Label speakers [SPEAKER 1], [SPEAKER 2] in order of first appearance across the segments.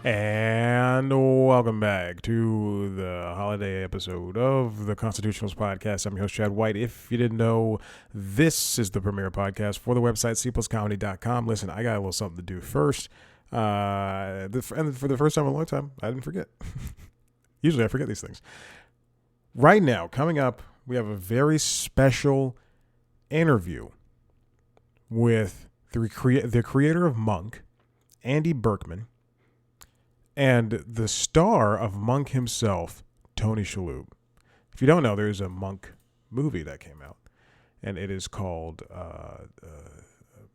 [SPEAKER 1] And welcome back to the holiday episode of the Constitutionals Podcast. I'm your host, Chad White. If you didn't know, this is the premiere podcast for the website, cpluscomedy.com. Listen, I got a little something to do first. And for the first time in a long time, I didn't forget. Usually I forget these things. Right now, coming up, we have a very special interview with the creator of Monk, Andy Breckman, and the star of Monk himself, Tony Shalhoub. If you don't know, there's a Monk movie that came out, and it is called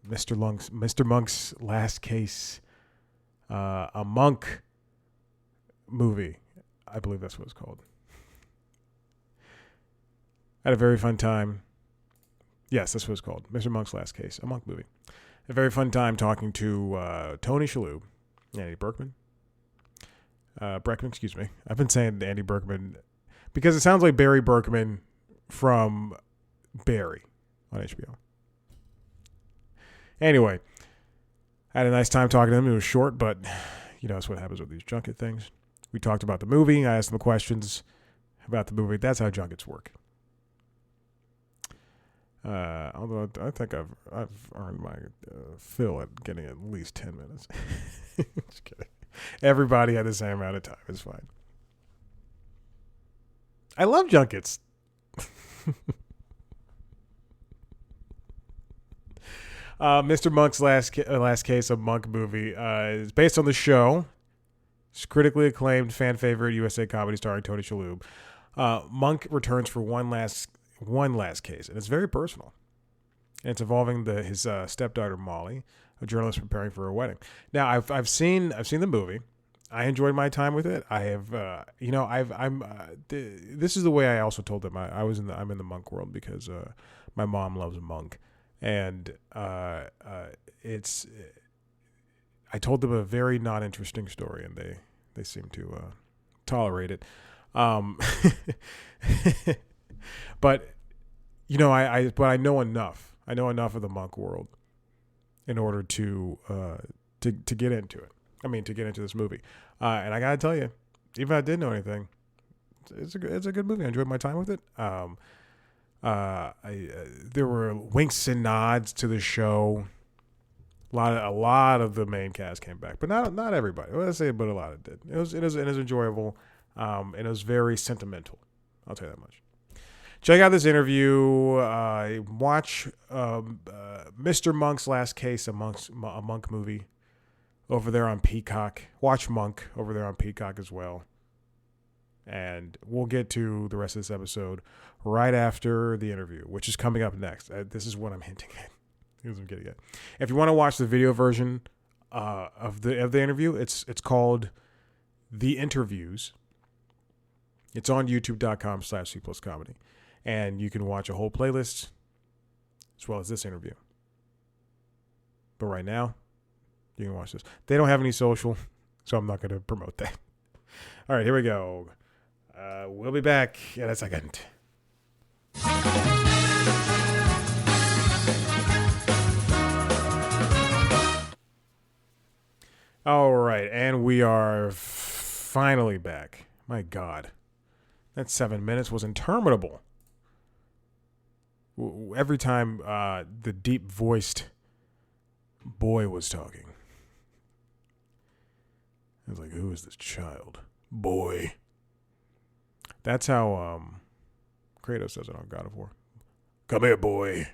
[SPEAKER 1] Mr. Monk's Last Case, a Monk movie. I believe that's what it's called. I had a very fun time. Yes, that's what it's called. Mr. Monk's Last Case, a Monk movie. A very fun time talking to Tony Shalhoub, Andy Breckman. Breckman, excuse me. I've been saying Andy Breckman because it sounds like Barry Berkman from Barry on HBO. Anyway, I had a nice time talking to him. It was short, but you know, that's what happens with these junket things. We talked about the movie. I asked him questions about the movie. That's how junkets work. Although I think I've earned my fill at getting at least 10 minutes. Just kidding. Everybody had the same amount of time. It's fine. I love junkets. Mr. Monk's last case, a Monk movie, is based on the show. It's critically acclaimed, fan favorite USA comedy starring Tony Shalhoub. Monk returns for one last case, and it's very personal. And it's involving his stepdaughter Molly, a journalist preparing for her wedding. Now, I've seen the movie. I enjoyed my time with it. I have, this is the way I also told them I'm in the Monk world because my mom loves Monk, and I told them a very not interesting story, and they seem to tolerate it. But you know, I know enough. I know enough of the Monk world in order to get into it. I mean, to get into this movie. And I gotta tell you, even if I didn't know anything, it's a good movie. I enjoyed my time with it. There were winks and nods to the show. A lot of the main cast came back, but not everybody. Well, I say, but a lot of it did. It is enjoyable, and it was very sentimental. I'll tell you that much. Check out this interview. Watch Mr. Monk's Last Case, a Monk movie, over there on Peacock. Watch Monk over there on Peacock as well. And we'll get to the rest of this episode right after the interview, which is coming up next. This is what I'm hinting at. Here's what I'm getting at. If you want to watch the video version of the interview, it's called The Interviews. It's on youtube.com/cpluscomedy. And you can watch a whole playlist as well as this interview. But right now, you can watch this. They don't have any social, so I'm not going to promote that. All right, here we go. We'll be back in a second. All right, and we are finally back. My God, that 7 minutes was interminable. Every time the deep-voiced boy was talking, I was like, who is this child? Boy. That's how Kratos does it on God of War. Come here, boy.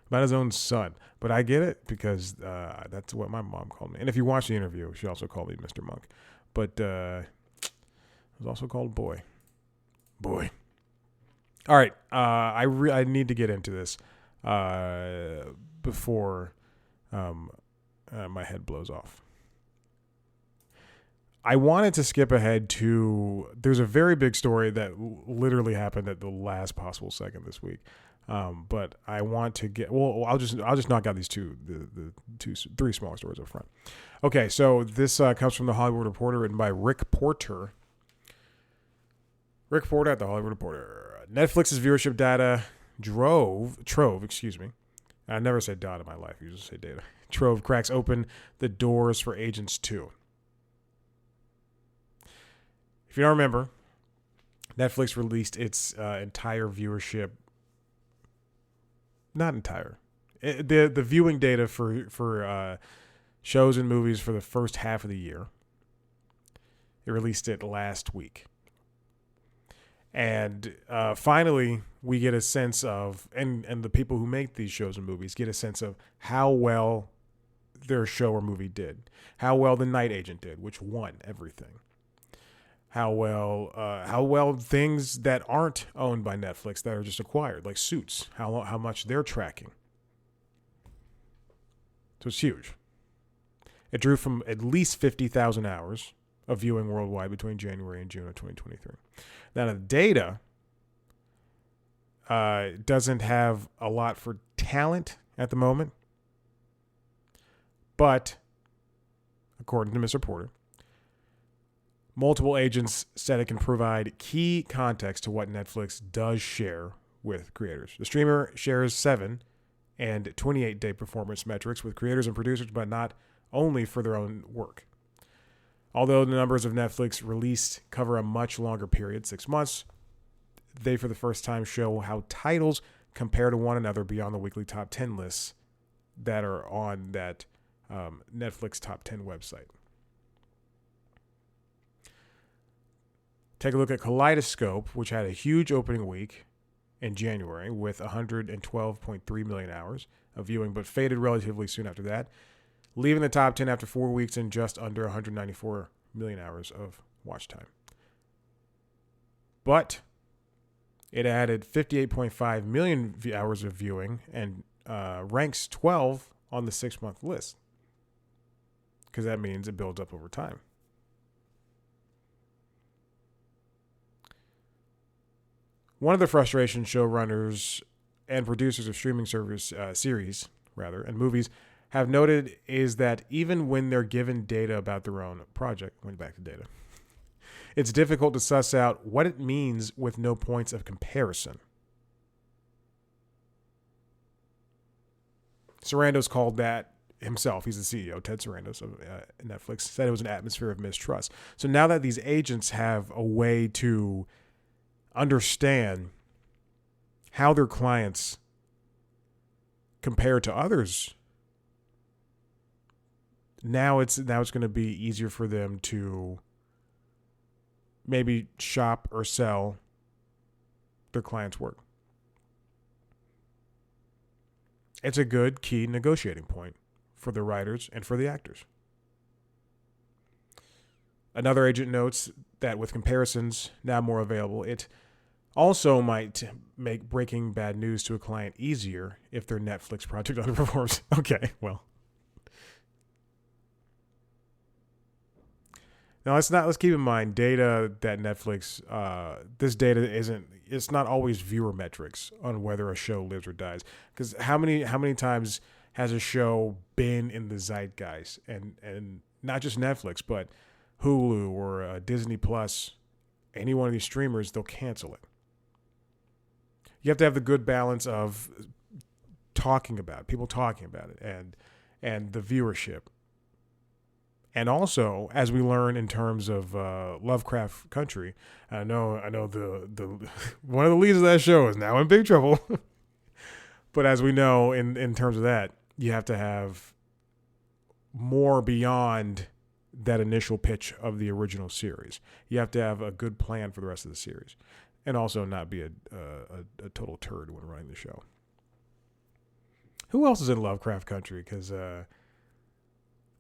[SPEAKER 1] About his own son. But I get it because that's what my mom called me. And if you watch the interview, she also called me Mr. Monk. But it was also called Boy. Boy. All right, I need to get into this before my head blows off. I wanted to skip ahead to. There's a very big story that literally happened at the last possible second this week, but I want to get. Well, I'll just knock out these three smaller stories up front. Okay, so this comes from the Hollywood Reporter, written by Rick Porter. Rick Porter at the Hollywood Reporter. Netflix's viewership data Trove, excuse me. I never say dot in my life. I usually say data. Trove cracks open the doors for Agents 2. If you don't remember, Netflix released its entire viewership. Not entire. The viewing data for shows and movies for the first half of the year. It released it last week. And finally, we get a sense of, and the people who make these shows and movies get a sense of how well their show or movie did. How well The Night Agent did, which won everything. How well things that aren't owned by Netflix that are just acquired, like Suits, how much they're tracking. So it's huge. It drew from at least 50,000 hours of viewing worldwide between January and June of 2023. Now, the data doesn't have a lot for talent at the moment, but according to Mr. Porter, multiple agents said it can provide key context to what Netflix does share with creators. The streamer shares 7 and 28-day performance metrics with creators and producers, but not only for their own work. Although the numbers of Netflix released cover a much longer period, 6 months, they for the first time show how titles compare to one another beyond the weekly top 10 lists that are on that Netflix top 10 website. Take a look at Kaleidoscope, which had a huge opening week in January with 112.3 million hours of viewing, but faded relatively soon after that, leaving the top 10 after 4 weeks and just under 194 million hours of watch time. But it added 58.5 million hours of viewing and ranks 12 on the 6-month list, because that means it builds up over time. One of the frustrations showrunners and producers of streaming series and movies have noted is that even when they're given data about their own project, went back to data, it's difficult to suss out what it means with no points of comparison. Sarandos called that himself, he's the CEO, Ted Sarandos of Netflix, said it was an atmosphere of mistrust. So now that these agents have a way to understand how their clients compare to others, now it's going to be easier for them to maybe shop or sell their clients' work. It's a good key negotiating point for the writers and for the actors. Another agent notes that with comparisons now more available, it also might make breaking bad news to a client easier if their Netflix project underperforms. Okay, well. Now let's keep in mind data that Netflix, this data it's not always viewer metrics on whether a show lives or dies. Because how many times has a show been in the zeitgeist, and not just Netflix, but Hulu or Disney Plus, any one of these streamers, they'll cancel it. You have to have the good balance of people talking about it, and the viewership. And also, as we learn in terms of Lovecraft Country, I know the one of the leads of that show is now in big trouble. But as we know, in terms of that, you have to have more beyond that initial pitch of the original series. You have to have a good plan for the rest of the series, and also not be a total turd when running the show. Who else is in Lovecraft Country? Because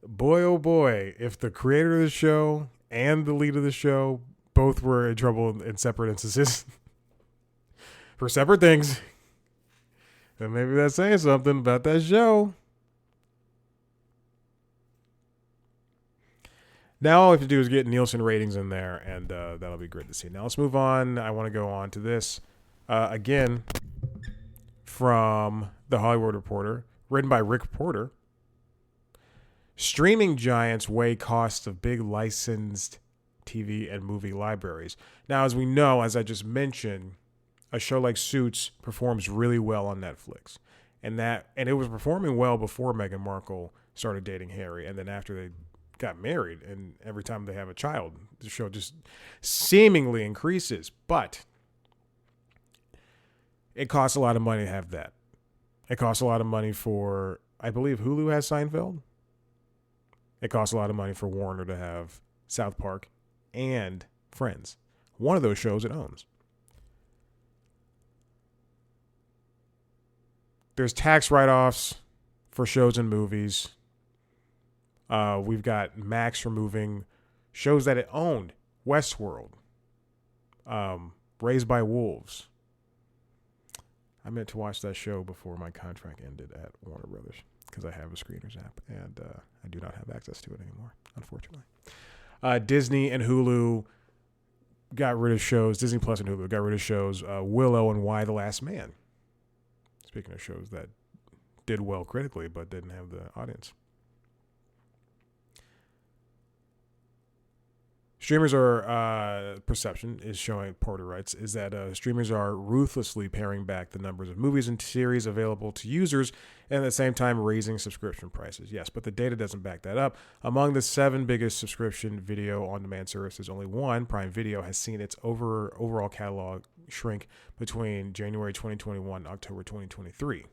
[SPEAKER 1] boy, oh boy, if the creator of the show and the lead of the show both were in trouble in separate instances for separate things, then maybe that's saying something about that show. Now all we have to do is get Nielsen ratings in there, and that'll be great to see. Now let's move on. I want to go on to this again from The Hollywood Reporter, written by Rick Porter. Streaming giants weigh costs of big licensed TV and movie libraries. Now, as we know, as I just mentioned, a show like Suits performs really well on Netflix. And it was performing well before Meghan Markle started dating Harry, and then after they got married, and every time they have a child, the show just seemingly increases. But it costs a lot of money to have that. It costs a lot of money for, I believe Hulu has Seinfeld. It costs a lot of money for Warner to have South Park and Friends. One of those shows it owns. There's tax write-offs for shows and movies. We've got Max removing shows that it owned. Westworld. Raised by Wolves. I meant to watch that show before my contract ended at Warner Brothers because I have a Screeners app, and I do not have access to it anymore, unfortunately. Disney and Hulu got rid of shows. Disney Plus and Hulu got rid of shows. Willow and Why the Last Man. Speaking of shows that did well critically but didn't have the audience. Streamers are, perception is showing, Porter writes, is that streamers are ruthlessly paring back the numbers of movies and series available to users and at the same time raising subscription prices. Yes, but the data doesn't back that up. Among the 7 biggest subscription video on-demand services, only one, Prime Video, has seen its overall catalog shrink between January 2021 and October 2023.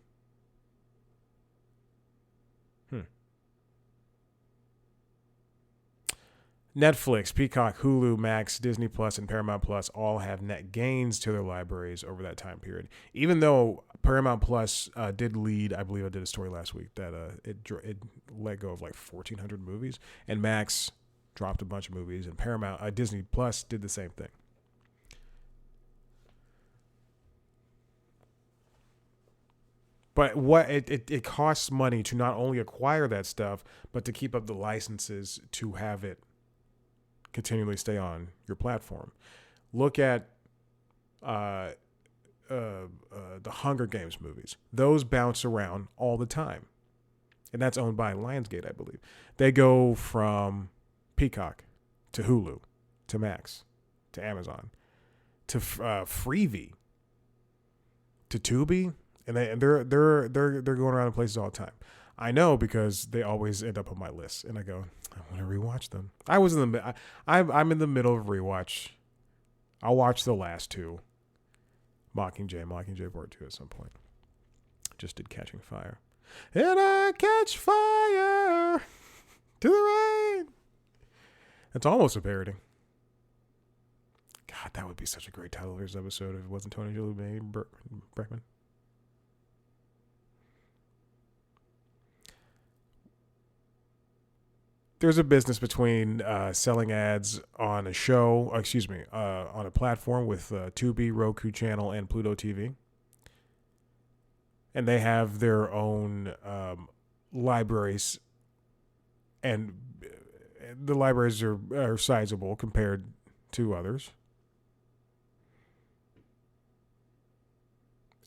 [SPEAKER 1] Netflix, Peacock, Hulu, Max, Disney Plus, and Paramount Plus all have net gains to their libraries over that time period. Even though Paramount Plus did lead, I believe I did a story last week that it let go of like 1,400 movies, and Max dropped a bunch of movies, and Disney Plus did the same thing. But what it costs money to not only acquire that stuff, but to keep up the licenses to have it continually stay on your platform. Look at the Hunger Games movies. Those bounce around all the time. And that's owned by Lionsgate, I believe. They go from Peacock to Hulu to Max to Amazon to Freevee to Tubi, and they're going around in places all the time. I know because they always end up on my list, and I go, I want to rewatch them. I'm in the middle of rewatch. I'll watch the last 2, Mockingjay Part 2 at some point. Just did Catching Fire, and I catch fire to the rain. That's almost a parody. God, that would be such a great title of this episode if it wasn't Tony Shalhoub Andy Breckman. There's a business between selling ads on a show, on a platform with Tubi, Roku channel, and Pluto TV. And they have their own libraries, and the libraries are sizable compared to others.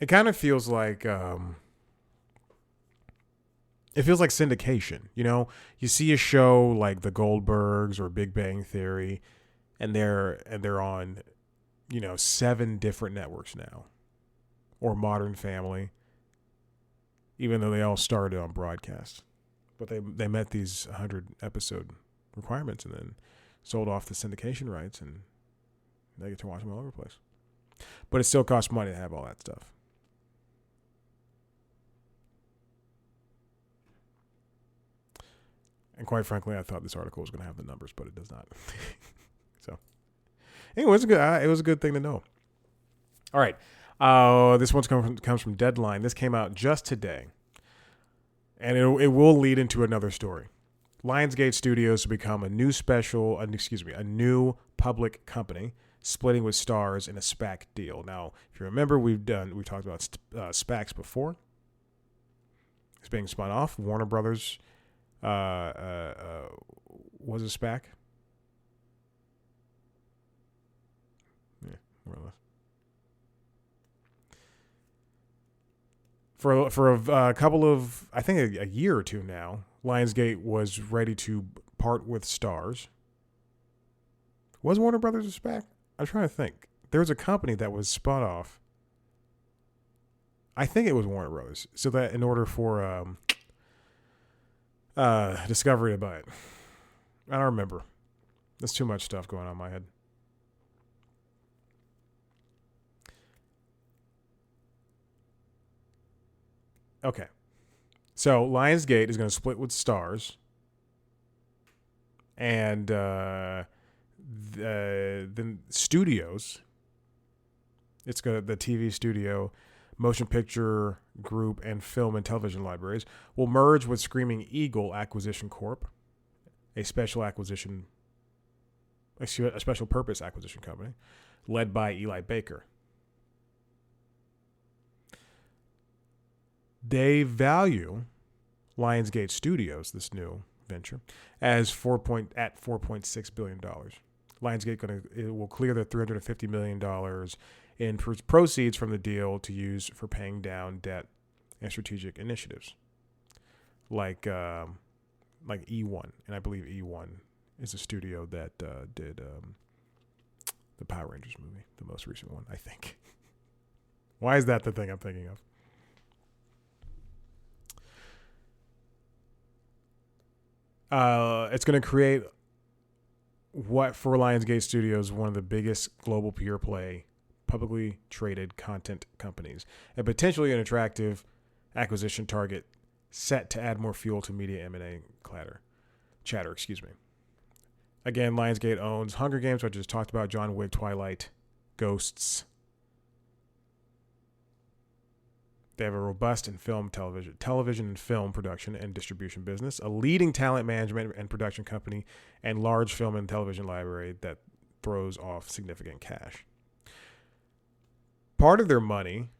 [SPEAKER 1] It kind of feels like syndication. You know, you see a show like The Goldbergs or Big Bang Theory, and they're on, 7 different networks now, or Modern Family, even though they all started on broadcast. But they met these 100 episode requirements and then sold off the syndication rights, and they get to watch them all over the place. But it still costs money to have all that stuff. And quite frankly, I thought this article was going to have the numbers, but it does not. So, anyway, it was a good thing to know. All right. This one comes from Deadline. This came out just today. And it will lead into another story. Lionsgate Studios to become a new public company, splitting with Starz in a SPAC deal. Now, if you remember, we've talked about SPACs before. It's being spun off. Warner Brothers was a SPAC. Yeah, more or less. For a couple of, I think a year or two now, Lionsgate was ready to part with Starz. Was Warner Brothers a SPAC? I'm trying to think. There was a company that was spun off. I think it was Warner Brothers. So that in order for Discovery to buy it. I don't remember. There's too much stuff going on in my head. Okay. So Lionsgate is going to split with Stars, and the studios. It's got the TV studio, motion picture group, and film and television libraries will merge with Screaming Eagle Acquisition Corp, a special purpose acquisition company led by Eli Baker. They value Lionsgate Studios, this new venture, as $4.6 billion. Lionsgate will clear the $350 million in proceeds from the deal to use for paying down debt and strategic initiatives, like E1, and I believe E1 is a studio that did the Power Rangers movie, the most recent one, I think. Why is that the thing I'm thinking of? It's going to create what for Lionsgate Studios one of the biggest global pure play publicly traded content companies, and potentially an attractive acquisition target set to add more fuel to media M&A chatter. Excuse me. Again, Lionsgate owns Hunger Games, which I just talked about, John Wick, Twilight, Ghosts. They have a robust television and film production and distribution business, a leading talent management and production company, and large film and television library that throws off significant cash. Part of their money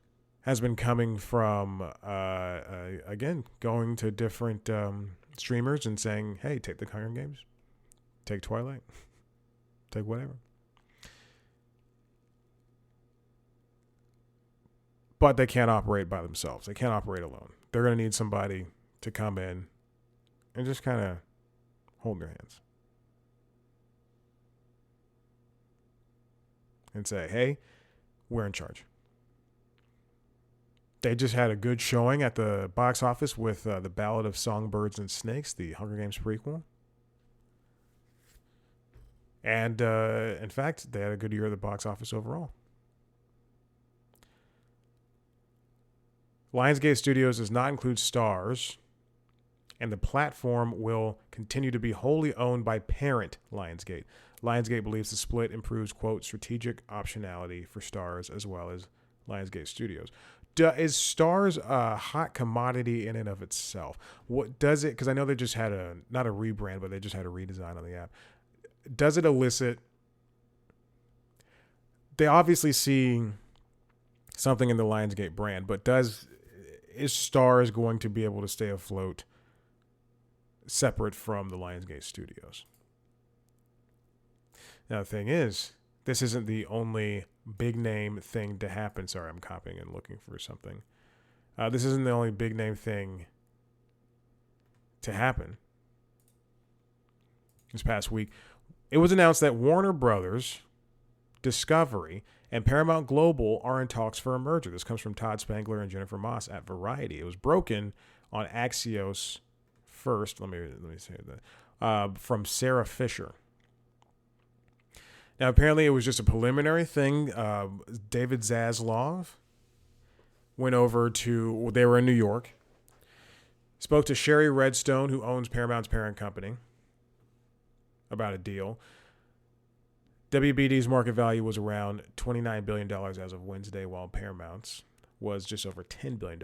[SPEAKER 1] has been coming from, again, going to different streamers and saying, hey, take the Hunger Games, take Twilight, take whatever. But they can't operate by themselves. They can't operate alone. They're going to need somebody to come in and just kind of hold their hands and say, hey, we're in charge. They just had a good showing at the box office with The Ballad of Songbirds and Snakes, the Hunger Games prequel. And in fact, they had a good year at the box office overall. Lionsgate Studios does not include Stars, and the platform will continue to be wholly owned by parent Lionsgate. Lionsgate believes the split improves, quote, strategic optionality for Stars as well as Lionsgate Studios. Is Stars a hot commodity in and of itself? What does it, because I know they just had not a rebrand, but they just had a redesign on the app. Does it elicit, they obviously see something in the Lionsgate brand, but is Stars going to be able to stay afloat separate from the Lionsgate Studios? Now, the thing is, this isn't the only big name thing to happen. Sorry, I'm copying and looking for something. This isn't the only big name thing to happen. This past week, it was announced that Warner Brothers, Discovery, and Paramount Global are in talks for a merger. This comes from Todd Spangler and Jennifer Moss at Variety. It was broken on Axios first. Let me say that from Sarah Fisher. Now, apparently, it was just a preliminary thing. David Zaslav went over they were in New York, spoke to Sherry Redstone, who owns Paramount's parent company, about a deal. WBD's market value was around $29 billion as of Wednesday, while Paramount's was just over $10 billion.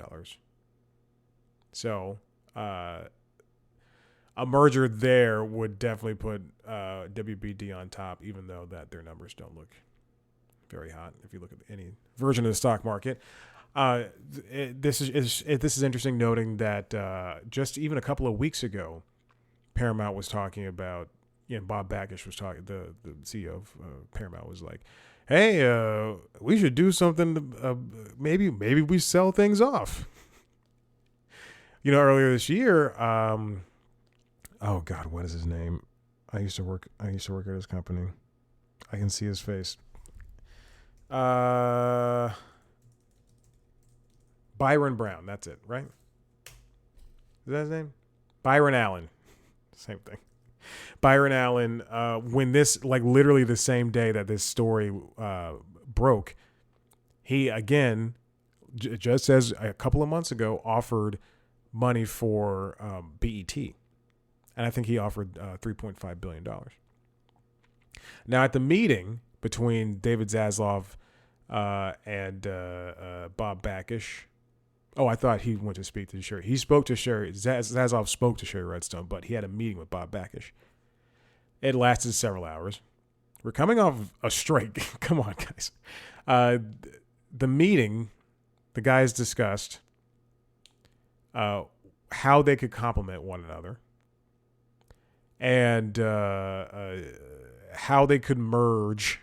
[SPEAKER 1] So a merger there would definitely put WBD on top, even though that their numbers don't look very hot if you look at any version of the stock market. This is interesting, noting that just even a couple of weeks ago, Paramount was talking about, Bob Bakish was talking, the CEO of Paramount was like, hey, we should do something, maybe we sell things off. Earlier this year, oh God, what is his name? I used to work at his company. I can see his face. Byron Brown, that's it, right? Is that his name? Byron Allen. Same thing. Byron Allen, when this, like literally the same day that this story broke, he again, just as a couple of months ago, offered money for BET. And I think he offered $3.5 billion. Now, at the meeting between David Zaslav and Bob Bakish, I thought he went to speak to Sherry. He spoke to Sherry. Zaslav spoke to Sherry Redstone, but he had a meeting with Bob Bakish. It lasted several hours. We're coming off a strike. Come on, guys. The meeting, the guys discussed how they could complement one another and how they could merge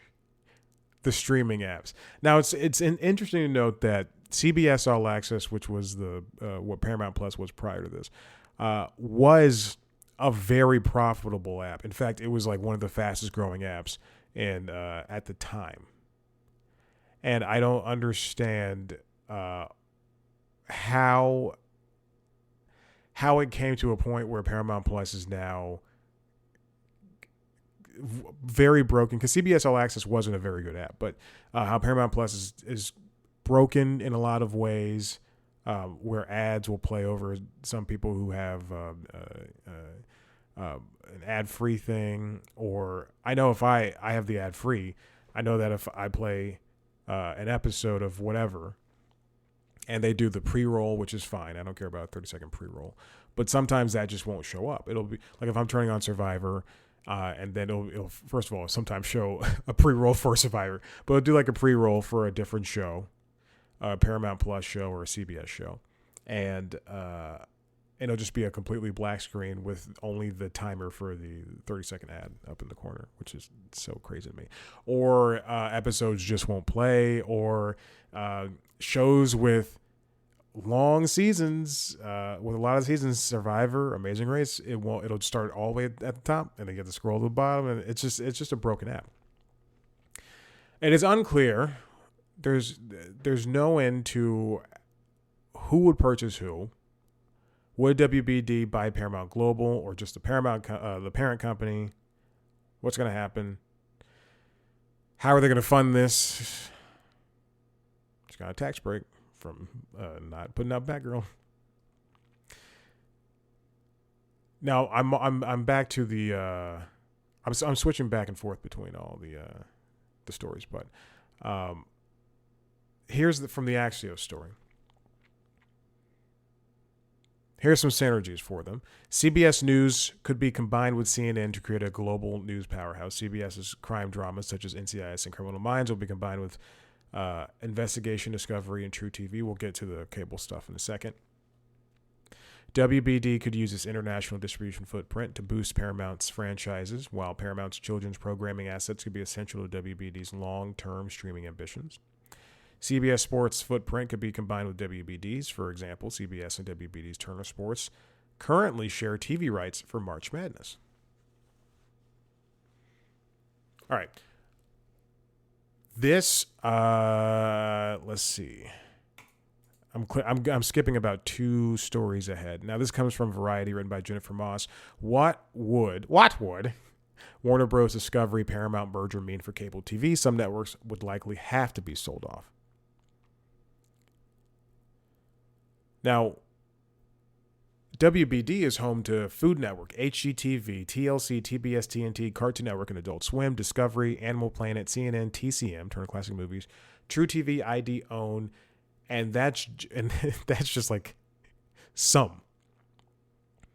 [SPEAKER 1] the streaming apps. Now, it's interesting to note that CBS All Access, which was the what Paramount Plus was prior to this, was a very profitable app. In fact, it was like one of the fastest growing apps at the time. And I don't understand how it came to a point where Paramount Plus is now very broken, because CBS All Access wasn't a very good app, but how Paramount Plus is broken in a lot of ways, where ads will play over some people who have an ad-free thing. Or I know if I have the ad-free, I know that if I play an episode of whatever and they do the pre-roll, which is fine, I don't care about a 30-second pre-roll, but sometimes that just won't show up. It'll be like if I'm turning on Survivor, and then it'll first of all sometimes show a pre-roll for Survivor, but it'll do like a pre-roll for a different show, a Paramount Plus show or a CBS show, and it'll just be a completely black screen with only the timer for the 30-second ad up in the corner, which is so crazy to me. Or episodes just won't play, or shows with long seasons, with a lot of seasons, Survivor, Amazing Race, it'll start all the way at the top and then get to scroll to the bottom, and it's just a broken app. It is unclear. There's no end to who would purchase who. Would WBD buy Paramount Global or just the the parent company? What's going to happen? How are they going to fund this? Just got a tax break from not putting out Batgirl. Now I'm back to the I'm switching back and forth between all the stories, but here's from the Axios story. Here's some synergies for them. CBS News could be combined with CNN to create a global news powerhouse. CBS's crime dramas such as NCIS and Criminal Minds will be combined with Investigation, Discovery, and True TV. We'll get to the cable stuff in a second. WBD could use its international distribution footprint to boost Paramount's franchises, while Paramount's children's programming assets could be essential to WBD's long-term streaming ambitions. CBS Sports' footprint could be combined with WBD's. For example, CBS and WBD's Turner Sports currently share TV rights for March Madness. All right. This, let's see. I'm skipping about 2 stories ahead. Now, this comes from Variety, written by Jennifer Moss. What would Warner Bros. Discovery Paramount merger mean for cable TV? Some networks would likely have to be sold off. Now, WBD is home to Food Network, HGTV, TLC, TBS, TNT, Cartoon Network, and Adult Swim, Discovery, Animal Planet, CNN, TCM, Turner Classic Movies, True TV, ID, OWN, and that's just like some.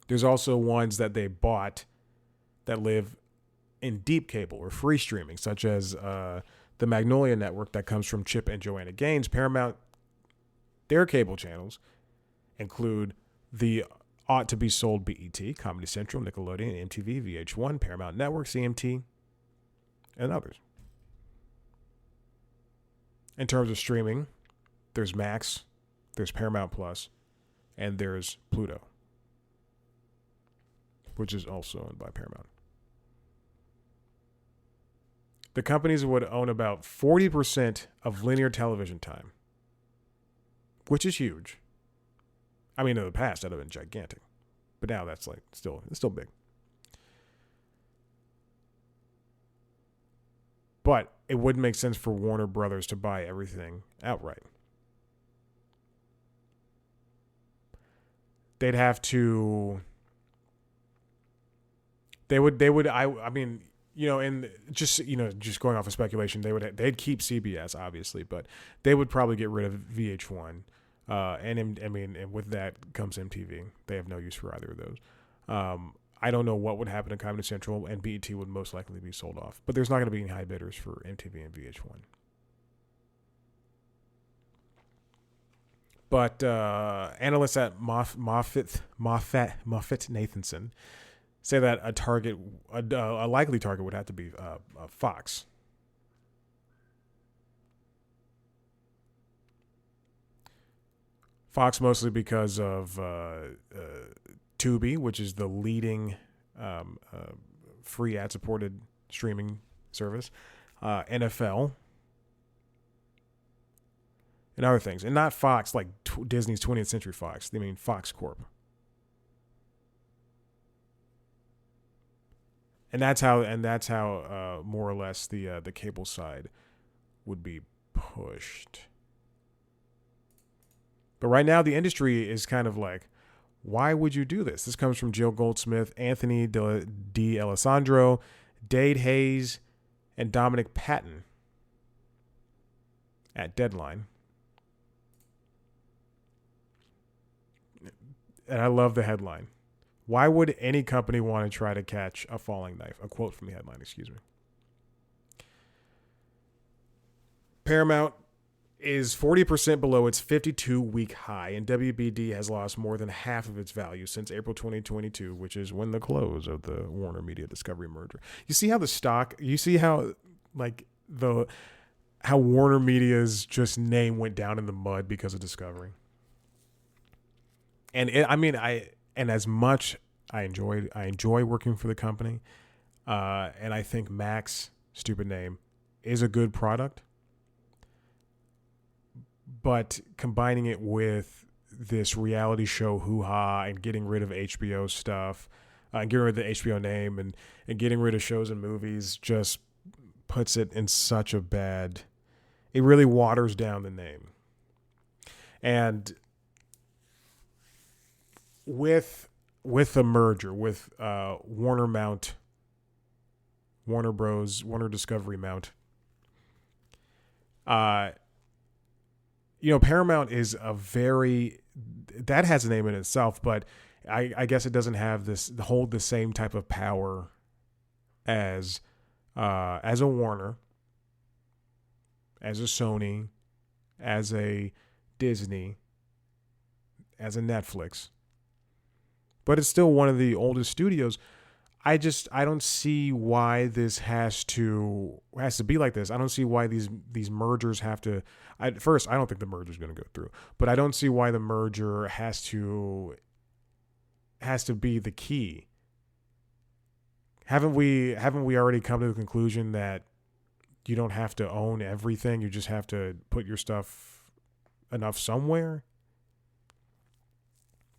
[SPEAKER 1] There's also ones that they bought that live in deep cable or free streaming, such as the Magnolia Network that comes from Chip and Joanna Gaines. Paramount, their cable channels include the ought-to-be-sold BET, Comedy Central, Nickelodeon, MTV, VH1, Paramount Network, CMT, and others. In terms of streaming, there's Max, there's Paramount Plus, and there's Pluto, which is also owned by Paramount. The companies would own about 40% of linear television time, which is huge. I mean, in the past, that would have been gigantic. But now that's like it's still big. But it wouldn't make sense for Warner Brothers to buy everything outright. They'd have to. They would. I mean, and just going off of speculation, they'd keep CBS obviously, but they would probably get rid of VH1. And with that comes MTV. They have no use for either of those. I don't know what would happen to Comedy Central, and BET would most likely be sold off. But there's not going to be any high bidders for MTV and VH1. But analysts at Moffett-Nathanson say that a likely target would have to be Fox. Fox mostly because of Tubi, which is the leading free ad-supported streaming service, NFL, and other things. And not Fox like Disney's 20th Century Fox. They mean Fox Corp. And that's how more or less the cable side would be pushed. But right now the industry is kind of like, why would you do this? This comes from Jill Goldsmith, Anthony D'Alessandro, Dade Hayes, and Dominic Patton at Deadline. And I love the headline. Why would any company want to try to catch a falling knife? A quote from the headline, excuse me. Paramount is 40% below its 52-week high, and WBD has lost more than half of its value since April 2022, which is when the close of the Warner Media Discovery merger. You see how how Warner Media's just name went down in the mud because of Discovery. And as much I enjoy working for the company, and I think Max, stupid name, is a good product. But combining it with this reality show hoo-ha and getting rid of HBO stuff, and getting rid of the HBO name and getting rid of shows and movies just puts it in such a bad... It really waters down the name. And with the merger, with Warner Mount, Warner Bros, Warner Discovery Mount, Paramount is that has a name in itself, but I guess it doesn't have hold the same type of power as a Warner, as a Sony, as a Disney, as a Netflix. But it's still one of the oldest studios. I don't see why this has to be like this. I don't see why these mergers have to. First, I don't think the merger is going to go through, but I don't see why the merger has to be the key. Haven't we already come to the conclusion that you don't have to own everything? You just have to put your stuff enough somewhere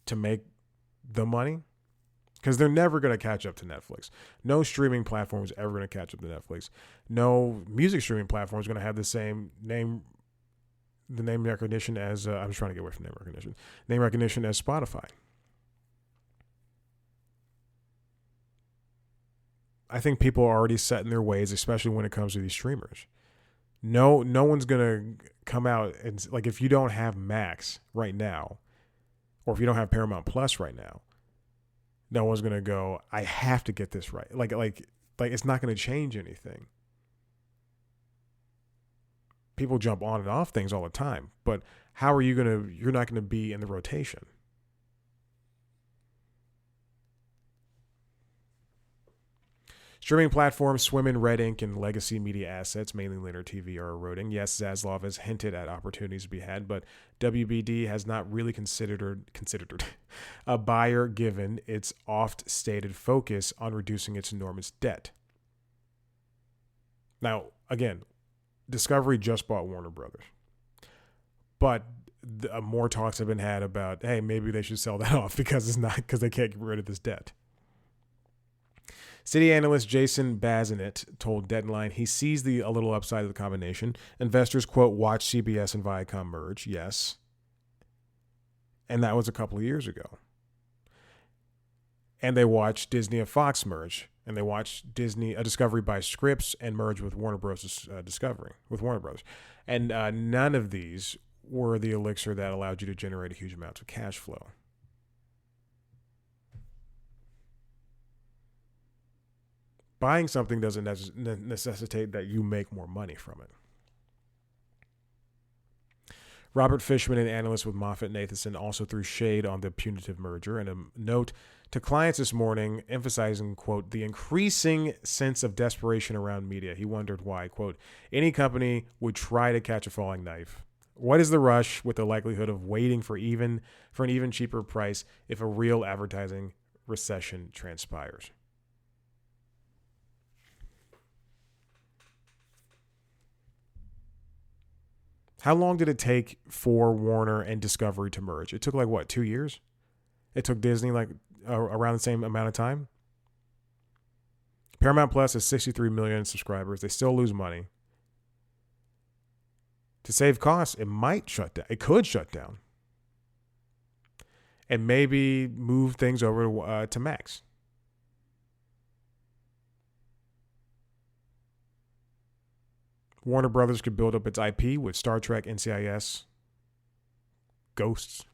[SPEAKER 1] to make the money? Because they're never going to catch up to Netflix. No streaming platform is ever going to catch up to Netflix. No music streaming platform is going to have the same name recognition as I'm just trying to get away from name recognition as Spotify. I think people are already set in their ways, especially when it comes to these streamers. No one's going to come out and, like, if you don't have Max right now, or if you don't have Paramount Plus right now, no one's going to go, I have to get this right. Like it's not going to change anything. People jump on and off things all the time, but you're not going to be in the rotation. Streaming platforms Swim, Red Ink, and legacy media assets, mainly linear TV, are eroding. Yes, Zaslav has hinted at opportunities to be had, but WBD has not really considered a buyer given its oft-stated focus on reducing its enormous debt. Now, again, Discovery just bought Warner Brothers, but more talks have been had about, hey, maybe they should sell that off because they can't get rid of this debt. City analyst Jason Bazinet told Deadline he sees a little upside of the combination. Investors, quote, watch CBS and Viacom merge. Yes. And that was a couple of years ago. And they watched Disney and Fox merge. And they watched Discovery buy Scripps and merge with Warner Bros. Discovery, with Warner Bros. And none of these were the elixir that allowed you to generate a huge amount of cash flow. Buying something doesn't necessitate that you make more money from it. Robert Fishman, an analyst with MoffettNathanson, also threw shade on the punitive merger in a note to clients this morning, emphasizing, quote, the increasing sense of desperation around media. He wondered why, quote, any company would try to catch a falling knife. What is the rush with the likelihood of waiting for an even cheaper price if a real advertising recession transpires? How long did it take for Warner and Discovery to merge? It took 2 years? It took Disney around the same amount of time? Paramount Plus has 63 million subscribers. They still lose money. To save costs, it might shut down. It could shut down. And maybe move things over to Max. Warner Brothers could build up its IP with Star Trek, NCIS, Ghosts,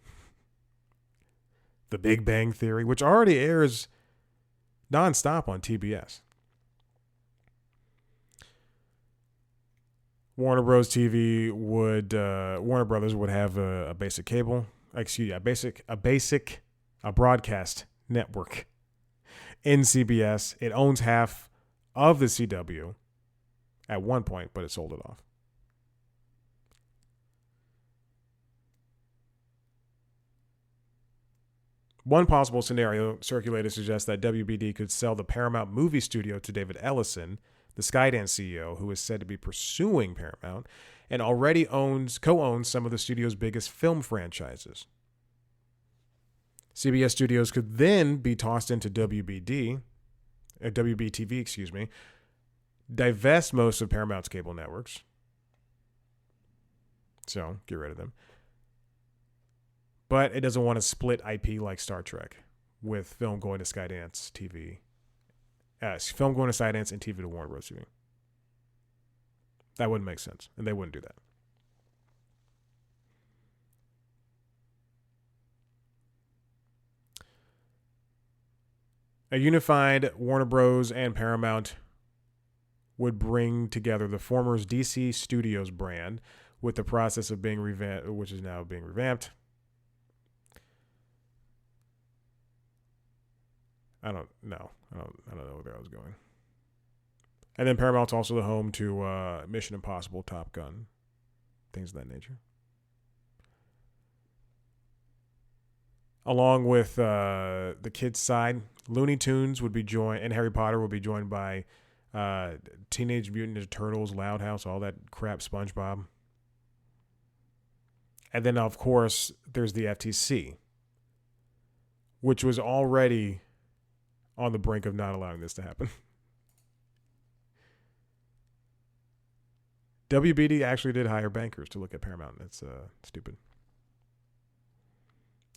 [SPEAKER 1] The Big Bang Theory, which already airs nonstop on TBS. Warner Brothers would have a basic cable, a broadcast network in CBS. It owns half of the CW. At one point, but it sold it off. One possible scenario circulated suggests that WBD could sell the Paramount movie studio to David Ellison, the Skydance CEO, who is said to be pursuing Paramount and already co-owns some of the studio's biggest film franchises. CBS Studios could then be tossed into WBTV, divest most of Paramount's cable networks. So, get rid of them. But it doesn't want to split IP like Star Trek, with film going to Skydance TV. Film going to Skydance and TV to Warner Bros. TV. That wouldn't make sense, and they wouldn't do that. A unified Warner Bros. And Paramount would bring together the former DC Studios brand with the process of being revamped, which is now being revamped. I don't know where I was going. And then Paramount's also the home to Mission Impossible, Top Gun, things of that nature. Along with the kids' side, Looney Tunes would be joined, and Harry Potter would be joined by Teenage Mutant Ninja Turtles, Loud House, all that crap, SpongeBob. And then, of course, there's the FTC, which was already on the brink of not allowing this to happen. WBD actually did hire bankers to look at Paramount. That's stupid.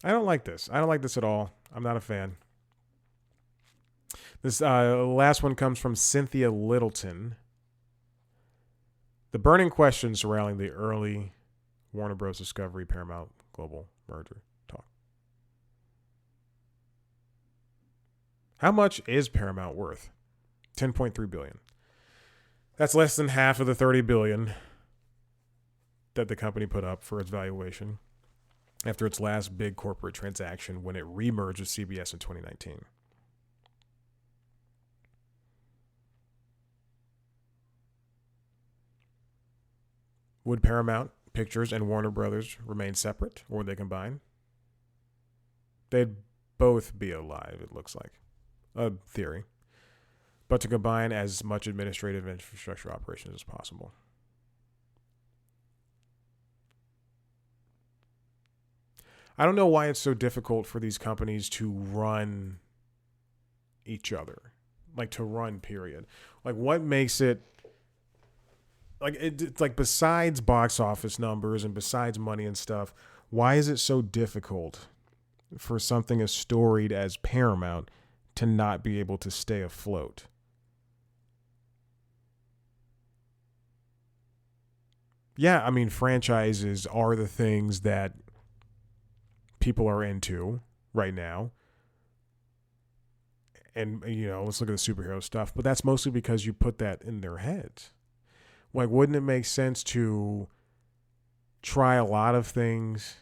[SPEAKER 1] I don't like this. I don't like this at all. I'm not a fan. This last one comes from Cynthia Littleton. The burning question surrounding the early Warner Bros. Discovery Paramount Global merger talk. How much is Paramount worth? $10.3 billion. That's less than half of the $30 billion that the company put up for its valuation after its last big corporate transaction when it remerged with CBS in 2019. Would Paramount Pictures and Warner Brothers remain separate, or would they combine? They'd both be alive, it looks like. A theory. But to combine as much administrative infrastructure operations as possible. I don't know why it's so difficult for these companies to run each other. like to run, period. Like what makes it like it's like besides box office numbers and besides money and stuff, why is it so difficult for something as storied as Paramount to not be able to stay afloat? Yeah, I mean franchises are the things that people are into right now. And let's look at the superhero stuff, but that's mostly because you put that in their heads. Like, wouldn't it make sense to try a lot of things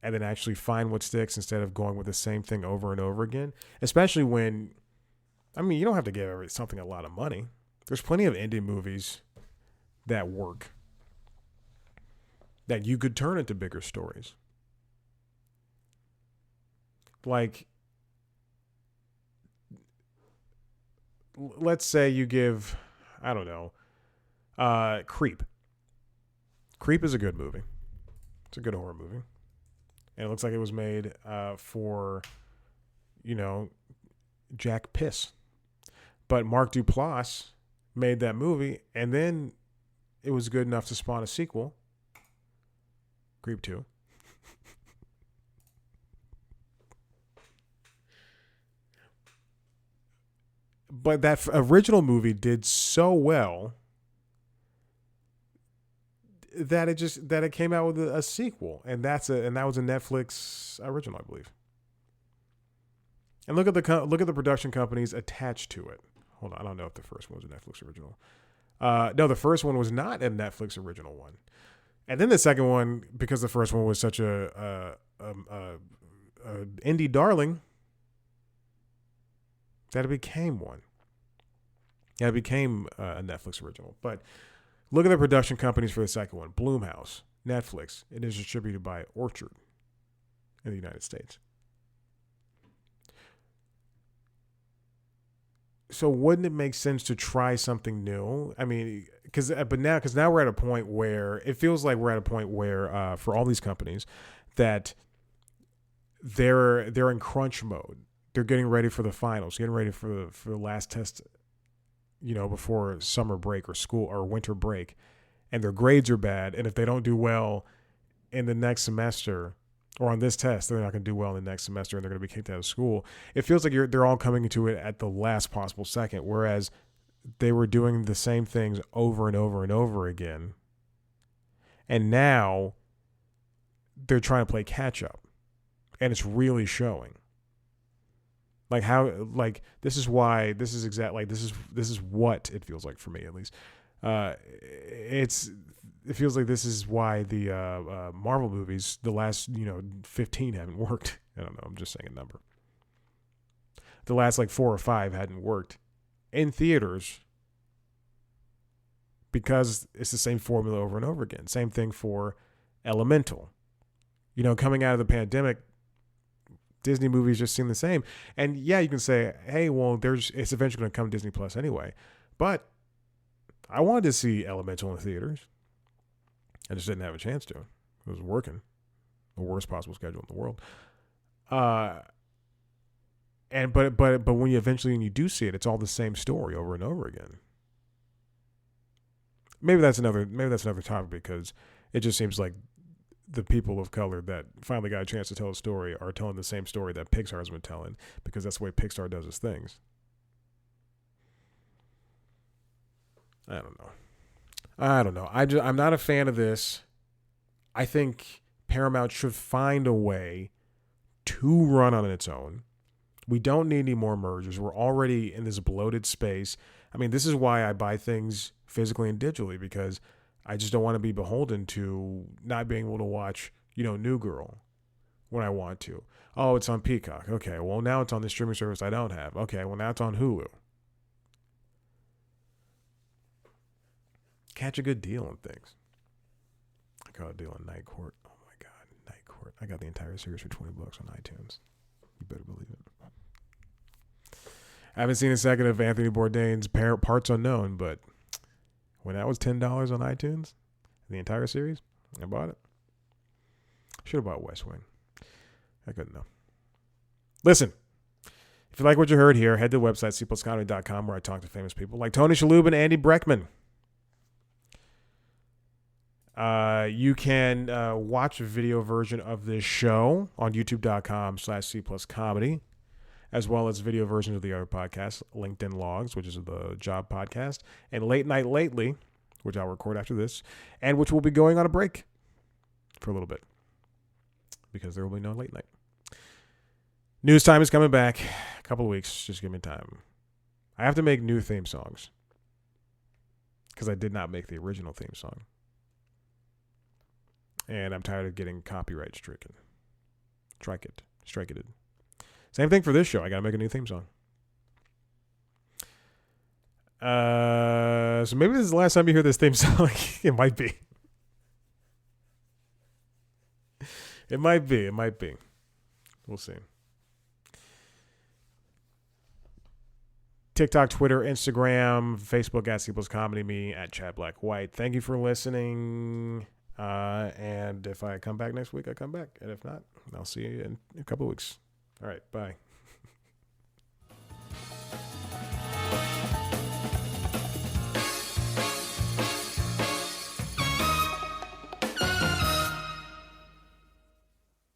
[SPEAKER 1] and then actually find what sticks instead of going with the same thing over and over again? Especially when, I mean, you don't have to give something a lot of money. There's plenty of indie movies that work that you could turn into bigger stories. Like, let's say you give, I don't know, Creep. Creep is a good movie. It's a good horror movie. And it looks like it was made for, Jack Piss. But Mark Duplass made that movie, and then it was good enough to spawn a sequel, Creep 2. But that original movie did so well that it came out with a sequel, and that was a Netflix original, I believe. And look at the production companies attached to it. Hold on, I don't know if the first one was a Netflix original. No, the first one was not a Netflix original one, and then the second one, because the first one was such a indie darling, that it became one. Yeah, it became a Netflix original. But look at the production companies for the second one: Blumhouse, Netflix. It is distributed by Orchard in the United States. So wouldn't it make sense to try something new? I mean, because now we're at a point where it feels like we're at a point where for all these companies that they're in crunch mode. They're getting ready for the finals, getting ready for the last test, before summer break or school or winter break, and their grades are bad. And if they don't do well in the next semester or on this test, they're not going to do well in the next semester, and they're going to be kicked out of school. It feels like they're all coming into it at the last possible second, whereas they were doing the same things over and over and over again, and now they're trying to play catch up, and it's really showing. Like this is what it feels like for me, at least. It feels like this is why the Marvel movies, the last 15 haven't worked. I don't know. I'm just saying a number. The last 4 or 5 hadn't worked in theaters because it's the same formula over and over again. Same thing for Elemental. Coming out of the pandemic, Disney movies just seem the same. And yeah, you can say, hey, well, it's eventually going to come Disney Plus anyway. But I wanted to see Elemental in the theaters. I just didn't have a chance to. It was working. The worst possible schedule in the world. But when you do see it, it's all the same story over and over again. Maybe that's another topic, because it just seems like the people of color that finally got a chance to tell a story are telling the same story that Pixar has been telling, because that's the way Pixar does its things. I don't know. I'm not a fan of this. I think Paramount should find a way to run on its own. We don't need any more mergers. We're already in this bloated space. I mean, this is why I buy things physically and digitally, because I just don't want to be beholden to not being able to watch, New Girl when I want to. Oh, it's on Peacock. Okay, well, now it's on the streaming service I don't have. Okay, well, now it's on Hulu. Catch a good deal on things. I got a deal on Night Court. Oh my God, Night Court. I got the entire series for $20 on iTunes. You better believe it. I haven't seen a second of Anthony Bourdain's Parts Unknown, but when that was $10 on iTunes, the entire series, I bought it. Should have bought West Wing. I couldn't know. Listen, If you like what you heard here, head to the website, cpluscomedy.com, where I talk to famous people like Tony Shalhoub and Andy Breckman. You can watch a video version of this show on youtube.com/cpluscomedy, as well as video versions of the other podcasts, LinkedIn Logs, which is the job podcast, and Late Night Lately, which I'll record after this, and which will be going on a break for a little bit because there will be no late night. News time is coming back. A couple of weeks. Just give me time. I have to make new theme songs because I did not make the original theme song. And I'm tired of getting copyright stricken. Strike it. Same thing for this show. I got to make a new theme song. So maybe this is the last time you hear this theme song. It might be. It might be. We'll see. TikTok, Twitter, Instagram, Facebook at @CPlusComedy, me at Chad Black White. Thank you for listening. And if I come back next week, I come back. And if not, I'll see you in a couple of weeks. All right, bye.